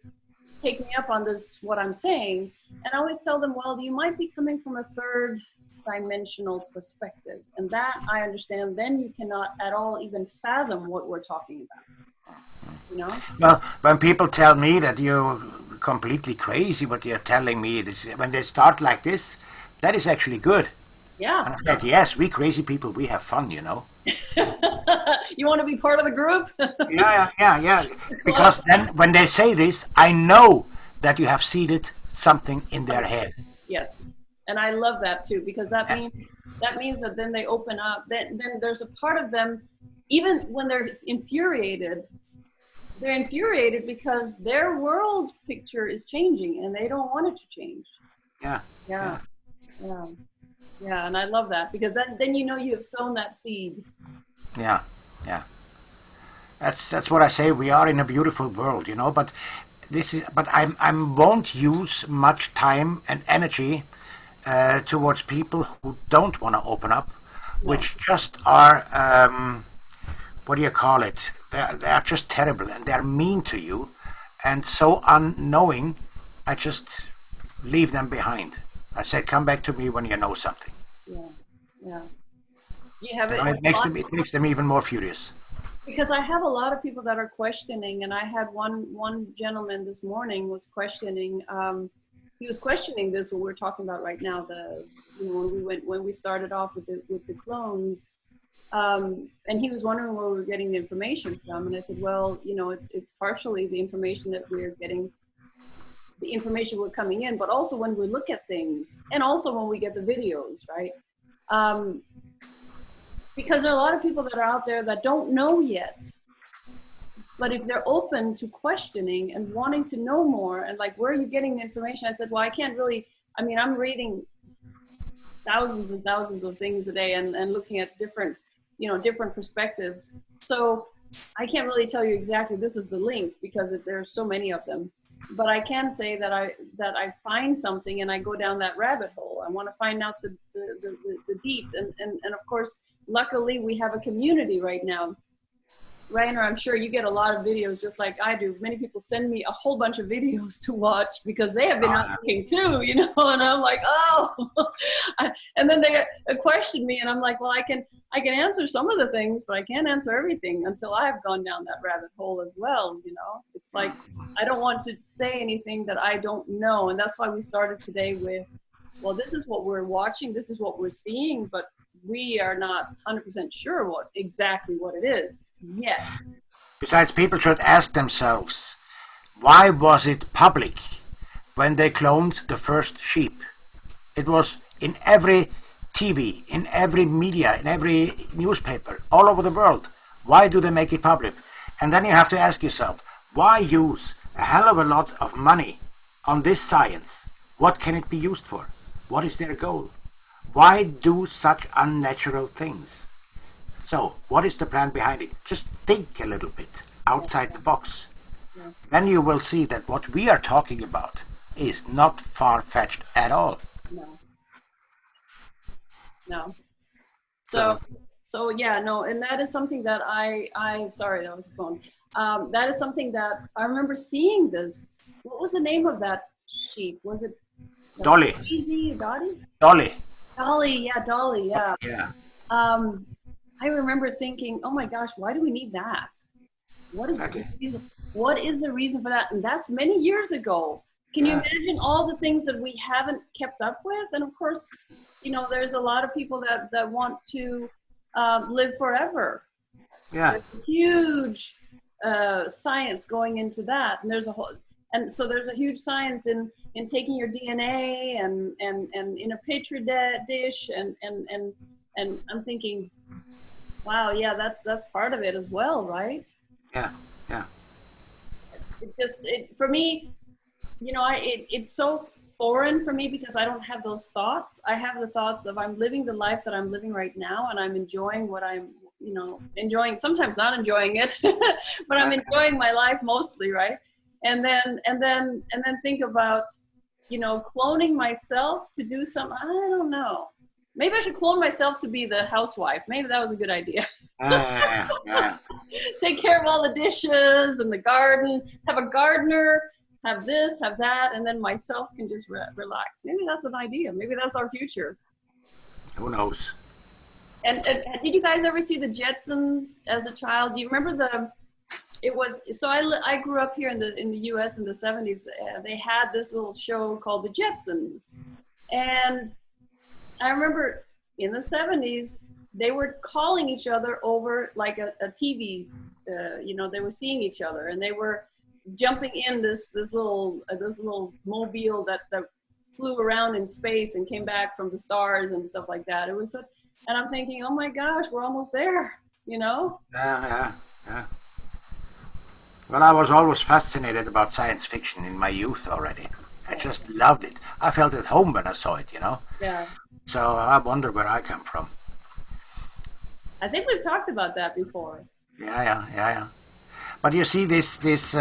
take me up on this, what I'm saying. And I always tell them, well, you might be coming from a third dimensional perspective. And that I understand, then you cannot at all even fathom what we're talking about. You know? Well, when people tell me that you're completely crazy, what you're telling me, this, when they start like this, that is actually good. Yeah. And I said, yes, we crazy people, we have fun, you know. You want to be part of the group? Yeah. Because then when they say this, I know that you have seeded something in their head. Yes. And I love that too, because that means that then they open up. Then there's a part of them, even when they're infuriated because their world picture is changing and they don't want it to change. Yeah. And I love that, because then you know you have sown that seed. Yeah. That's what I say. We are in a beautiful world, you know. But I won't use much time and energy towards people who don't want to open up, which just are what do you call it? They are just terrible and they're mean to you, and so unknowing. I just leave them behind. I say, come back to me when you know something. Yeah. You have it. It makes them even more furious. Because I have a lot of people that are questioning, and I had one gentleman this morning was questioning. He was questioning this, what we're talking about right now. When we started off with the clones, and he was wondering where we were getting the information from, and I said, well, you know, it's partially the information that we're getting. The information we're coming in, but also when we look at things, and also when we get the videos, right? Because there are a lot of people that are out there that don't know yet, but if they're open to questioning and wanting to know more, and like, where are you getting the information? I said, well, I can't really, I'm reading thousands and thousands of things a day and looking at different perspectives. So I can't really tell you exactly this is the link, because there's so many of them. But I can say that I find something and I go down that rabbit hole. I want to find out the deep. And of course, luckily we have a community right now. Rainer, I'm sure you get a lot of videos just like I do. Many people send me a whole bunch of videos to watch because they have been out looking too, you know, and I'm like, oh, and then they question me and I'm like, well, I can answer some of the things, but I can't answer everything until I have gone down that rabbit hole as well, you know. It's like, I don't want to say anything that I don't know. And that's why we started today with, well, this is what we're watching, this is what we're seeing, but we are not 100% sure exactly what it is yet. Besides, people should ask themselves, why was it public when they cloned the first sheep? It was in every TV, in every media, in every newspaper, all over the world. Why do they make it public? And then you have to ask yourself, why use a hell of a lot of money on this science? What can it be used for? What is their goal? Why do such unnatural things? So, what is the plan behind it? Just think a little bit outside the box. Yeah. Then you will see that what we are talking about is not far-fetched at all. No. So yeah, no, and that is something that I sorry, that was a phone. That is something that I remember seeing this. What was the name of that sheep? Was it Dolly? Dolly. Dolly, yeah. Yeah. I remember thinking, oh my gosh, why do we need that? What is the reason for that? And that's many years ago. Can you imagine all the things that we haven't kept up with? And of course, you know, there's a lot of people that want to live forever. Yeah. There's huge science going into that, and there's a huge science in taking your DNA and in a petri dish and I'm thinking, wow, yeah, that's part of it as well, right? Yeah. For me, you know, it's so foreign for me because I don't have those thoughts. I have the thoughts of I'm living the life that I'm living right now, and I'm enjoying what I'm, you know, enjoying. Sometimes not enjoying it, but I'm enjoying my life mostly, right? And then think about, you know, cloning myself to do something. I don't know. Maybe I should clone myself to be the housewife. Maybe that was a good idea. Take care of all the dishes and the garden. Have a gardener have this, have that, and then myself can just relax. Maybe that's an idea. Maybe that's our future. Who knows? And did you guys ever see the Jetsons as a child? Do you remember it was, so I grew up here in the US in the 70s. They had this little show called the Jetsons. And I remember in the 70s, they were calling each other over like a TV, they were seeing each other, and they were jumping in this little mobile that flew around in space and came back from the stars and stuff like that. It was and I'm thinking, oh my gosh, we're almost there, Yeah. Well, I was always fascinated about science fiction in my youth already. I just loved it. I felt at home when I saw it, Yeah. So I wonder where I come from. I think we've talked about that before. Yeah. But you see, this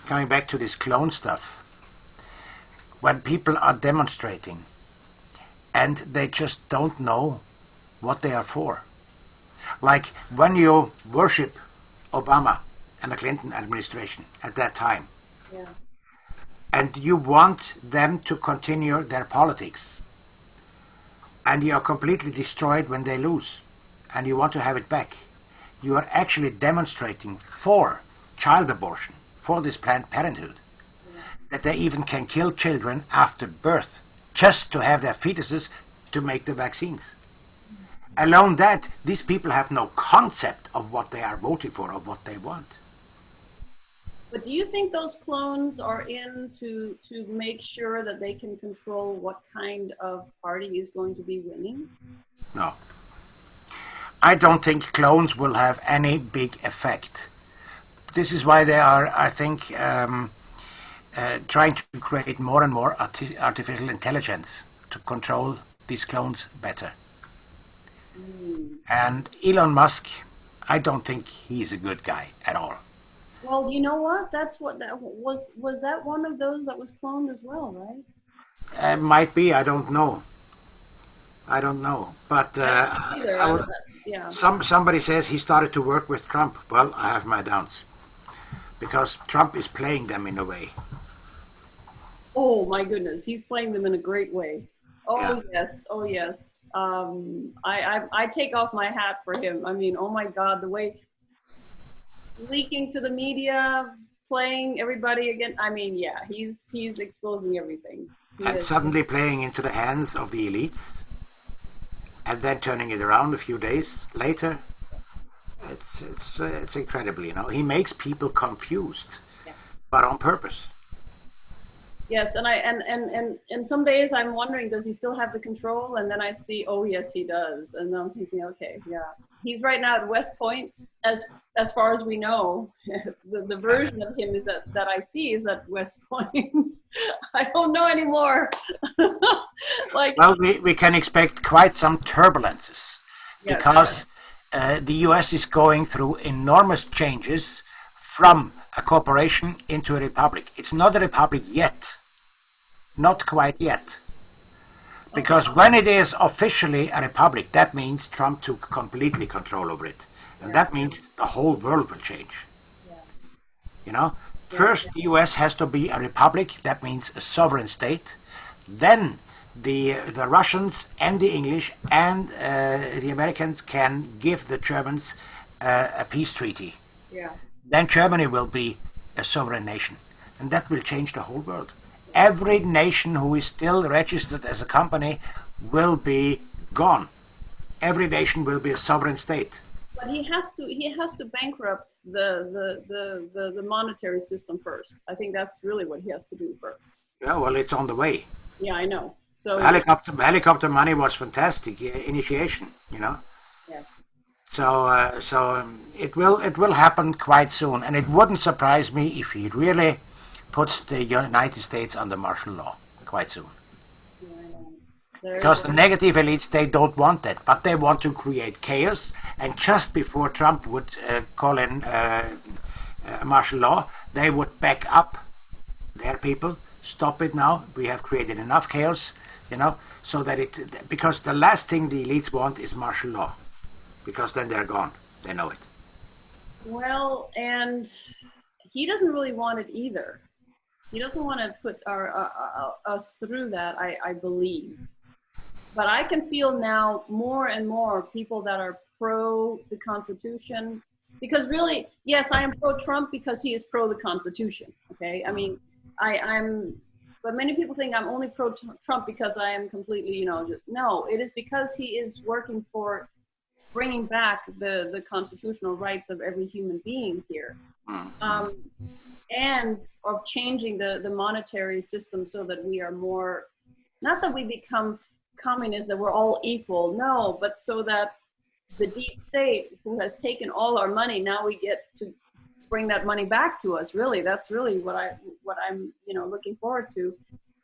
coming back to this clone stuff, when people are demonstrating and they just don't know what they are for. Like when you worship Obama and the Clinton administration at that time, yeah, and you want them to continue their politics, and you are completely destroyed when they lose, and you want to have it back, you are actually demonstrating for child abortion, for this Planned Parenthood, that they even can kill children after birth just to have their fetuses to make the vaccines. Alone that, these people have no concept of what they are voting for or what they want. But do you think those clones are in to make sure that they can control what kind of party is going to be winning? No. I don't think clones will have any big effect. This is why they are, I think, trying to create more and more artificial intelligence to control these clones better. And Elon Musk, I don't think he's a good guy at all. Well, you know what? That's what that was. Was that one of those that was cloned as well, right? Might be. I don't know. But yeah. Somebody says he started to work with Trump. Well, I have my doubts because Trump is playing them in a way. Oh my goodness, he's playing them in a great way. Oh Yeah. yes, oh yes. I take off my hat for him. I mean, oh my God, the way leaking to the media, playing everybody again. I mean, yeah, he's exposing everything. And suddenly playing into the hands of the elites, and then turning it around a few days later. It's incredible, He makes people confused, but on purpose. Yes, and some days I'm wondering, does he still have the control? And then I see, oh yes, he does. And then I'm thinking, okay, yeah, he's right now at West Point, as far as we know. the version of him is that I see is at West Point. I don't know anymore. Well, we can expect quite some turbulences, yes, because the US is going through enormous changes from a corporation into a republic. It's not a republic yet. Not quite yet. Because when it is officially a republic, that means Trump took completely control over it. And that means the whole world will change. First the US has to be a republic, that means a sovereign state. Then the Russians and the English and the Americans can give the Germans a peace treaty. Yeah. Then Germany will be a sovereign nation, and that will change the whole world. Every nation who is still registered as a company will be gone. Every nation will be a sovereign state. But he has to bankrupt the monetary system first. I think that's really what he has to do first. Yeah, well, it's on the way. Yeah, I know. So helicopter money was fantastic initiation, Yeah. So it will happen quite soon, and it wouldn't surprise me if he really puts the United States under martial law quite soon. Because the negative elites, they don't want that, but they want to create chaos. And just before Trump would call in martial law, they would back up their people. Stop it now. We have created enough chaos, so that because the last thing the elites want is martial law. Because then they're gone. They know it. Well, and he doesn't really want it either. He doesn't want to put us through that, I believe. But I can feel now more and more people that are pro the Constitution, because really, yes, I am pro Trump because he is pro the Constitution. Okay, I mean, I'm, but many people think I'm only pro Trump because I am completely, no, it is because he is working for bringing back the constitutional rights of every human being here, and of changing the monetary system so that we are more, not that we become communist, that we're all equal, no, but so that the deep state who has taken all our money, now we get to bring that money back to us. Really, that's really what I'm looking forward to.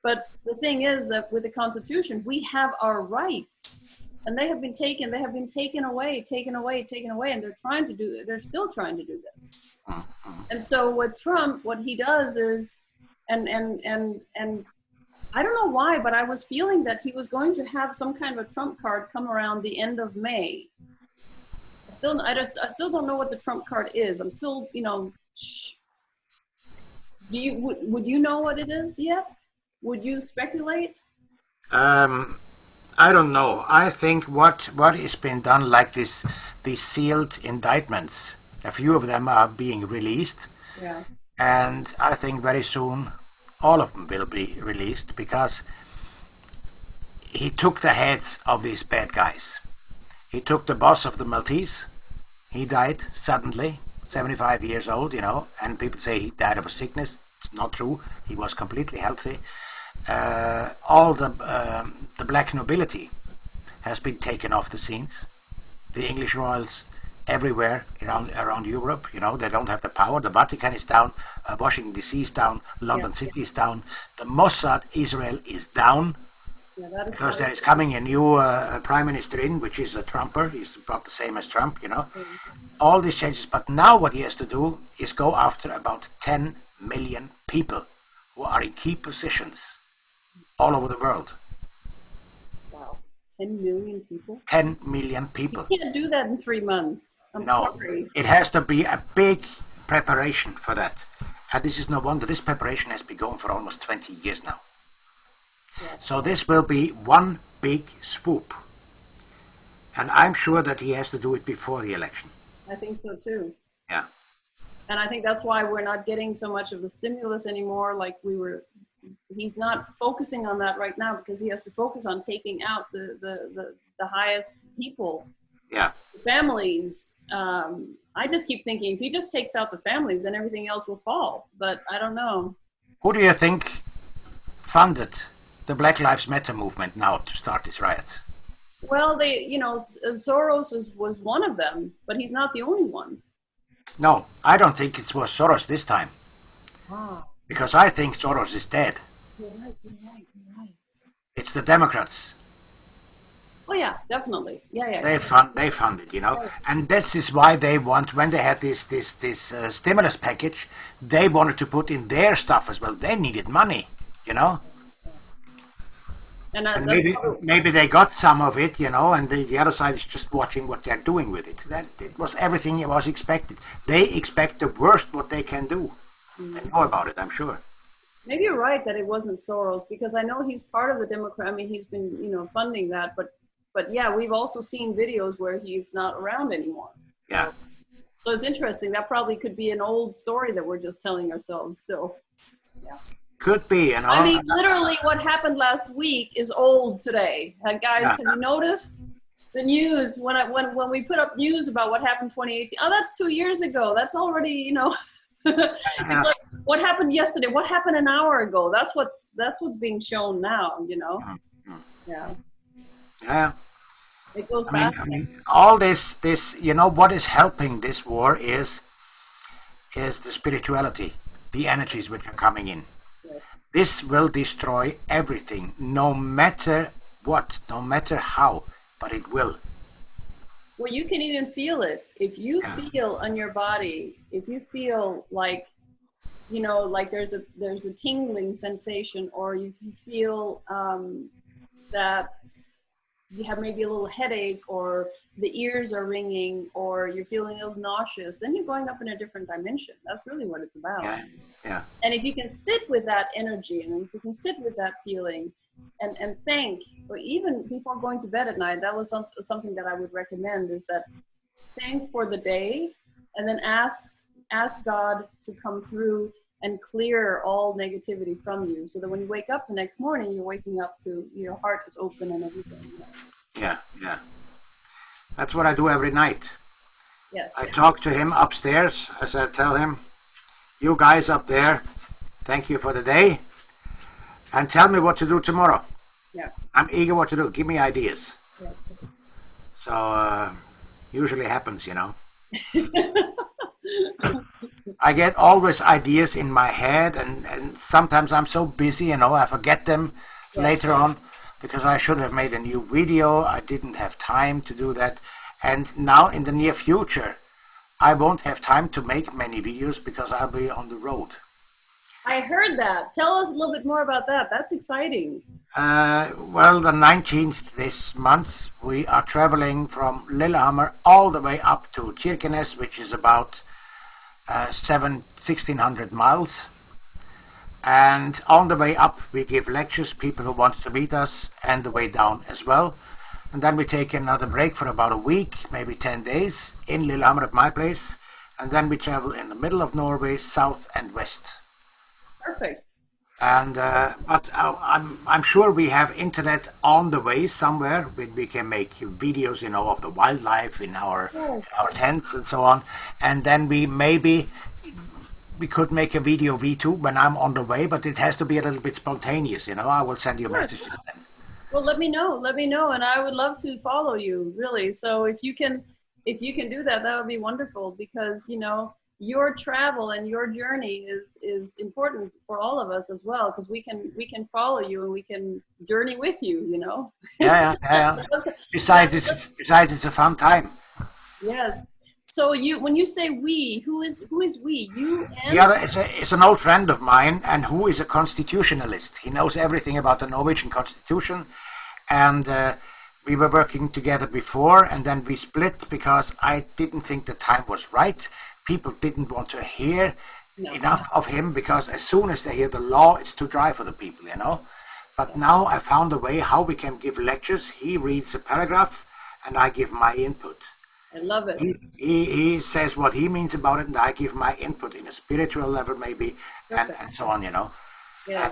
But the thing is that with the Constitution, we have our rights, and they have been taken away, and they're still trying to do this. And so with Trump, what he does is, and I don't know why, but I was feeling that he was going to have some kind of a Trump card come around the end of May. I still don't know what the Trump card is. I'm still, would you know what it is yet? Would you speculate? I don't know. I think what is being done, like these sealed indictments, a few of them are being released. Yeah. And I think very soon all of them will be released, because he took the heads of these bad guys. He took the boss of the Maltese. He died suddenly, 75 years old, and people say he died of a sickness. It's not true. He was completely healthy. All the black nobility has been taken off the scenes. The English royals everywhere around Europe, they don't have the power. The Vatican is down, Washington DC is down, London City is down. The Mossad, Israel, is down, because there is coming a new prime minister in, which is a Trumper. He's about the same as Trump, All these changes. But now what he has to do is go after about 10 million people who are in key positions all over the world. Wow, 10 million people? 10 million people. You can't do that in 3 months. I'm sorry. It has to be a big preparation for that. And this is no wonder. This preparation has been going for almost 20 years now. Yeah. So this will be one big swoop. And I'm sure that he has to do it before the election. I think so too. Yeah. And I think that's why we're not getting so much of the stimulus anymore like we were. He's not focusing on that right now, because he has to focus on taking out the highest people. Yeah. Families. I just keep thinking if he just takes out the families, then everything else will fall. But I don't know. Who do you think funded the Black Lives Matter movement now to start this riot? Well, Soros was one of them, but he's not the only one. No, I don't think it was Soros this time. Wow. Because I think Soros is dead. You're right. It's the Democrats. Oh yeah, definitely. Yeah. They fund it, Right. And this is why they want, when they had this stimulus package, they wanted to put in their stuff as well. They needed money, And maybe they got some of it, and the other side is just watching what they're doing with it. That it was everything it was expected. They expect the worst what they can do. They know about it, I'm sure. Maybe you're right that it wasn't Soros, because I know he's part of the Democrat. I mean, he's been, funding that, but yeah, we've also seen videos where he's not around anymore. Yeah. So it's interesting. That probably could be an old story that we're just telling ourselves still. Yeah. Could be, I mean, literally, what happened last week is old today. Guys, have you noticed the news when we put up news about what happened 2018? Oh, that's 2 years ago. That's already, It's like, what happened yesterday? What happened an hour ago? That's what's being shown now. Yeah. Yeah. It goes back. I mean, all this, what is helping this war is the spirituality, the energies which are coming in. This will destroy everything, no matter what, no matter how, but it will. Well, you can even feel it. If you feel on your body, if you feel like, like there's a tingling sensation, or if you feel that you have maybe a little headache, or the ears are ringing or you're feeling a little nauseous, then you're going up in a different dimension. That's really what it's about. Yeah. Yeah. And if you can sit with that energy and if you can sit with that feeling and thank, or even before going to bed at night, that was something that I would recommend, is that thank for the day and then ask God to come through and clear all negativity from you, so that when you wake up the next morning, you're waking up to your heart is open and everything. Yeah. Yeah. That's what I do every night. Yes. I talk to him upstairs as I tell him, you guys up there, thank you for the day, and tell me what to do tomorrow. Yeah. I'm eager what to do. Give me ideas. Yeah. So usually happens, you know. I get always ideas in my head, and sometimes I'm so busy, you know, I forget them later on, because I should have made a new video. I didn't have time to do that. And now in the near future, I won't have time to make many videos because I'll be on the road. I heard that. Tell us a little bit more about that. That's exciting. Well, the 19th this month, we are traveling from Lillehammer all the way up to Kirkenes, which is about 1,600 miles. And on the way up, we give lectures, people who want to meet us, and the way down as well. And then we take another break for about a week, maybe 10 days, in Lillehammer at my place. And then we travel in the middle of Norway, south and west. Perfect. And but I'm sure we have internet on the way somewhere. We can make videos, you know, of the wildlife in our tents and so on. And then we could make a video V2 when I'm on the way, but it has to be a little bit spontaneous, you know. I will send you messages then. Well, let me know, and I would love to follow you, really. So if you can do that, that would be wonderful, because, you know, your travel and your journey is important for all of us as well, because we can follow you and we can journey with you, you know. Yeah. Besides, it's a fun time. Yes. So when you say we, who is we? You and the other is an old friend of mine, and who is a constitutionalist. He knows everything about the Norwegian constitution, and we were working together before, and then we split because I didn't think the time was right. People didn't want to hear enough of him, because as soon as they hear the law, it's too dry for the people, you know. But now I found a way how we can give lectures. He reads a paragraph, and I give my input. I love it. He says what he means about it, and I give my input in a spiritual level, maybe, and so on, you know. Yeah.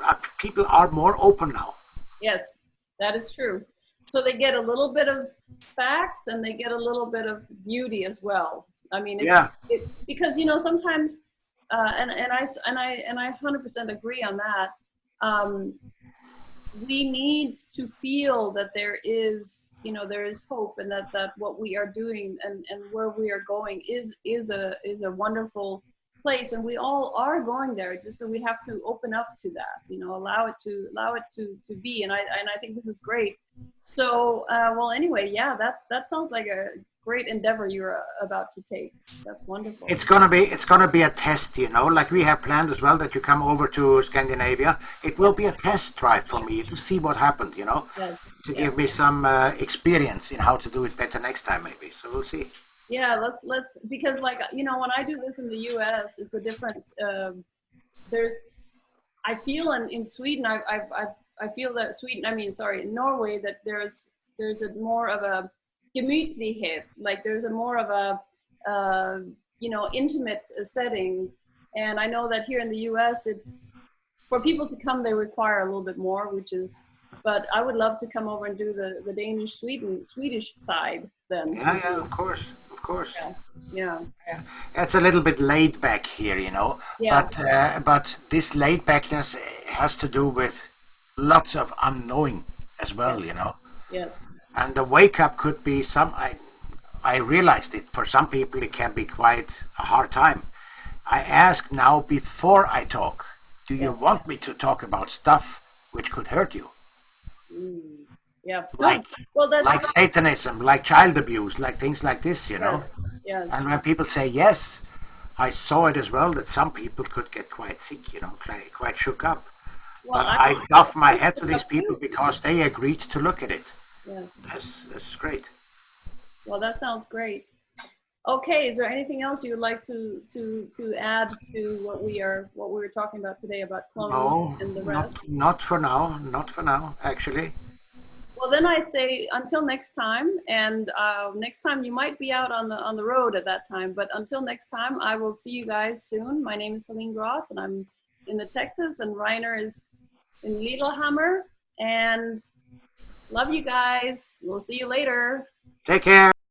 And people are more open now. Yes, that is true. So they get a little bit of facts, and they get a little bit of beauty as well. I mean, because, you know, sometimes, and I 100% agree on that. We need to feel that there is hope, and that what we are doing and where we are going is a wonderful place, and we all are going there. Just so we have to open up to that, you know, allow it to be. And I think this is great. So well, anyway, yeah, that sounds like a great endeavor you're about to take. That's wonderful. It's gonna be a test, you know, like we have planned as well, that you come over to Scandinavia. It will be a test drive for me to see what happened, you know, to give me some experience in how to do it better next time, maybe. So we'll see. Yeah, let's because, like, you know, when I do this in the U.S., it's a difference. I feel in Sweden, I feel that in Norway, that there's a more of a gemütlighet, like there's a more of a intimate setting. And I know that here in the US, it's for people to come, they require a little bit more, but I would love to come over and do the Swedish side then. Yeah, of course. Yeah. It's a little bit laid back here, you know. Yeah. But this laid backness has to do with lots of unknowing as well, you know. Yes. And the wake up could be I realized it, for some people it can be quite a hard time. I ask now before I talk, do you want me to talk about stuff which could hurt you? Yeah. Like Satanism, like child abuse, like things like this, you know. Yes. And when people say yes, I saw it as well, that some people could get quite sick, you know, quite shook up. Well, but I doff my head to these people because they agreed to look at it. Yeah. That's great. Well, that sounds great. Okay, is there anything else you would like to add to what we were talking about today about cloning No, and the not rest? not for now. Not for now, actually. Well, then I say until next time, and next time you might be out on the road at that time. But until next time, I will see you guys soon. My name is Helene Gross, and I'm in the Texas, and Rainer is in Lillehammer. And love you guys. We'll see you later. Take care.